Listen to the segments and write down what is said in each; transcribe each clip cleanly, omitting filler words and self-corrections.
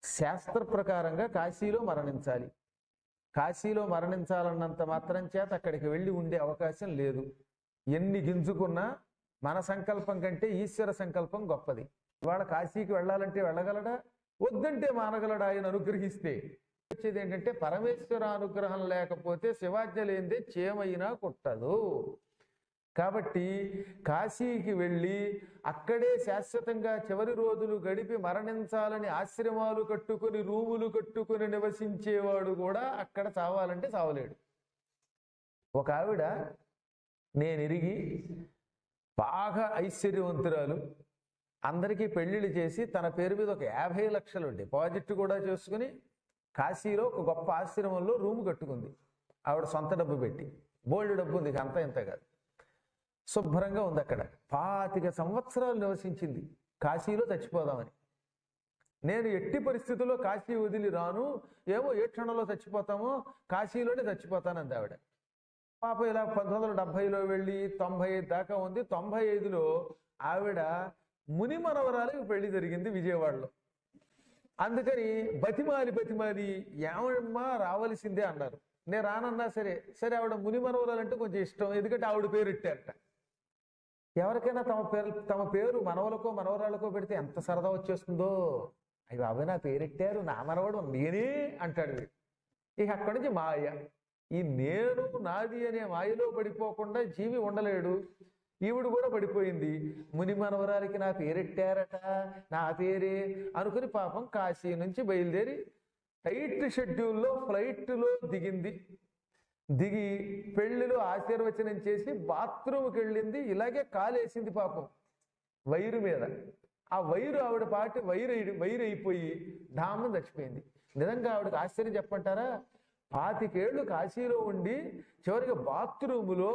శాస్త్ర ప్రకారంగా కాశీలో మరణించాలి. కాశీలో మరణించాలన్నంత మాత్రం చేత అక్కడికి వెళ్ళి ఉండే అవకాశం లేదు. ఎన్ని గింజుకున్నా మన సంకల్పం కంటే ఈశ్వర సంకల్పం గొప్పది. ఇవాళ కాశీకి వెళ్ళాలంటే వెళ్ళగలడా? వద్దంటే మానగలడా? ఆయన అనుగ్రహిస్తే. వచ్చేది ఏంటంటే పరమేశ్వర అనుగ్రహం లేకపోతే శివాజ్ఞ లేనిదే చేమైనా కుట్టదు. కాబట్టి కాశీకి వెళ్ళి అక్కడే శాశ్వతంగా చివరి రోజులు గడిపి మరణించాలని ఆశ్రమాలు కట్టుకుని రూములు కట్టుకుని నివసించేవాడు కూడా అక్కడ చావాలంటే చావలేడు. ఒక ఆవిడ నేను ఎరిగి బాగా ఐశ్వర్యవంతురాలు, అందరికీ పెళ్లిళ్ళు చేసి తన పేరు మీద ఒక 50 లక్షలు డిపాజిట్ కూడా చేసుకుని కాశీలో ఒక గొప్ప ఆశ్రమంలో రూము కట్టుకుంది. ఆవిడ సొంత డబ్బు పెట్టి, బోల్డ్ డబ్బు ఉంది, అంత ఇంత కాదు, శుభ్రంగా ఉంది. అక్కడ 25 సంవత్సరాలు నివసించింది కాశీలో చచ్చిపోదామని. నేను ఎట్టి పరిస్థితుల్లో కాశీ వదిలి రాను, ఏమో ఏ క్షణంలో చచ్చిపోతామో కాశీలోనే చచ్చిపోతానంది ఆవిడ. పాప ఇలా 1970లో వెళ్ళి 95 దాకా ఉంది. 95లో ఆవిడ ముని మనవరాలకి పెళ్లి జరిగింది విజయవాడలో. అందుకని బతిమాలి ఏమమ్మా రావలసిందే అన్నారు. నేను రానన్నా సరే సరే ఆవిడ ముని మనవరాలంటే కొంచెం ఇష్టం, ఎందుకంటే ఆవిడ పేరు పెట్టారట. ఎవరికైనా తమ పేరు మనవలకో మనవరాలకో పెడితే ఎంత సరదా వచ్చేస్తుందో. అవి బాబాయ్ నా పేరెట్టారు, నా మనవడు నేనే అంటాడు. ఇక అక్కడి నుంచి మాయ, ఈ నేను నాది అనే మాయలో పడిపోకుండా జీవి ఉండలేడు. ఈవిడు కూడా పడిపోయింది. ముని మనవరాలకి నా పేరెట్టారట, నా పేరే అనుకుని పాపం కాశీ నుంచి బయలుదేరి టైట్ షెడ్యూల్లో ఫ్లైట్లో దిగింది. దిగి పెళ్లిలో ఆశీర్వచనం చేసి బాత్రూమ్కి వెళ్ళింది. ఇలాగే కాలేసింది పాపం వైరు మీద. ఆ వైరు ఆవిడ పాటి వైరు అయిపోయి ధామం చచ్చిపోయింది. నిజంగా ఆవిడకి ఆశ్చర్యం చెప్పంటారా? 25 ఏళ్ళు కాశీలో ఉండి చివరికి బాత్రూములో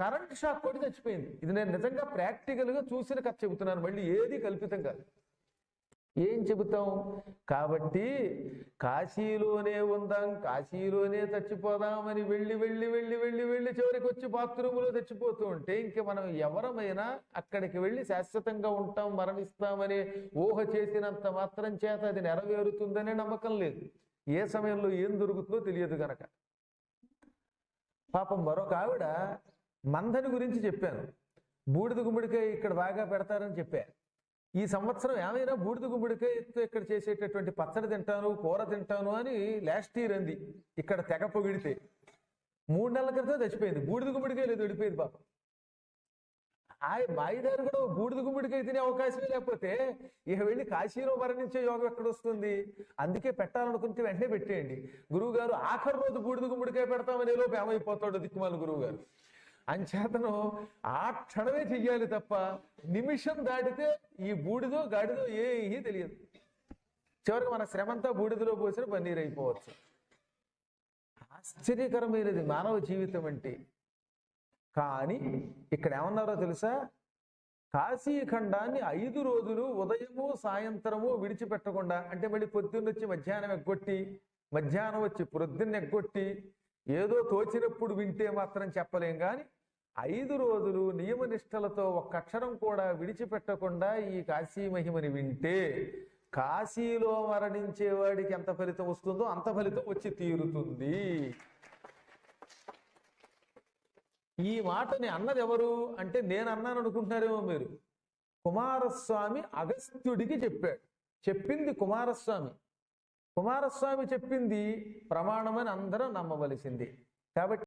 కరెంట్ షాక్ కొట్టి చచ్చిపోయింది. ఇది నేను నిజంగా ప్రాక్టికల్గా చూసిన కథ చెబుతున్నాను, మళ్ళీ ఏది కల్పితం కాదు. ఏం చెబుతాం? కాబట్టి కాశీలోనే ఉందాం, కాశీలోనే చచ్చిపోదామని వెళ్ళి చివరికి వచ్చి బాత్రూములో చచ్చిపోతూ ఉంటే ఇంక మనం ఎవరమైనా అక్కడికి వెళ్ళి శాశ్వతంగా ఉంటాం, మరణిస్తామని ఊహ చేసినంత మాత్రం చేత అది నెరవేరుతుందనే నమ్మకం లేదు. ఏ సమయంలో ఏం దొరుకుతుందో తెలియదు కనుక. పాపం మరొక ఆవిడ మందని గురించి చెప్పాను. బూడిద గుమ్మడికాయ ఇక్కడ బాగా పెడతారని చెప్పా. ఈ సంవత్సరం ఏమైనా బూడిద గుమ్మడికాయతో ఇక్కడ చేసేటటువంటి పచ్చడి తింటాను, కూర తింటాను అని లాస్ట్ ఇయర్ అంది. ఇక్కడ తెగ పొగిడితే 3 నెలల క్రితం చచ్చిపోయింది. బూడిద గుమ్మడికాయ లేదు, వెళ్ళిపోయింది పాపం. మాయిదారు కూడా బూడిద గుమ్మడికాయ తినే అవకాశమే లేకపోతే ఇక వెళ్ళి కాశీలో మరణించే యోగం ఎక్కడొస్తుంది? అందుకే పెట్టాలనుకుంటే వెంటనే పెట్టేయండి. గురువు గారు ఆఖరి రోజు బూడిద గుమ్మడికాయ పెడతామనే లోపు ఏమైపోతాడు దిక్కుమాల గురువు గారు. అంచేతను ఆ క్షణమే చెయ్యాలి తప్ప నిమిషం దాటితే ఈ బూడిదో గాడిదో ఏమీ తెలియదు. చివరికి మన శ్రమంతా బూడిదలో పోసిన పన్నీరు అయిపోవచ్చు. ఆశ్చర్యకరమైనది మానవ జీవితం అంటే. కానీ ఇక్కడ ఏమన్నారో తెలుసా? కాశీఖండాన్ని 5 రోజులు ఉదయము సాయంత్రము విడిచిపెట్టకుండా, అంటే మళ్ళీ పొద్దున్నొచ్చి మధ్యాహ్నం ఎగ్గొట్టి, మధ్యాహ్నం వచ్చి పొద్దున్న ఎగ్గొట్టి ఏదో తోచినప్పుడు వింటే మాత్రం చెప్పలేం. కానీ 5 రోజులు నియమనిష్టలతో ఒక్క అక్షరం కూడా విడిచిపెట్టకుండా ఈ కాశీ మహిమని వింటే కాశీలో మరణించే వాడికి ఎంత ఫలితం వస్తుందో అంత ఫలితం వచ్చి తీరుతుంది. ఈ మాటని అన్నది ఎవరు అంటే నేను అన్నాను అనుకుంటున్నారేమో మీరు. కుమారస్వామి అగస్త్యుడికి చెప్పాడు. చెప్పింది కుమారస్వామి. కుమారస్వామి చెప్పింది ప్రమాణమని అందరూ నమ్మవలసింది. కాబట్టి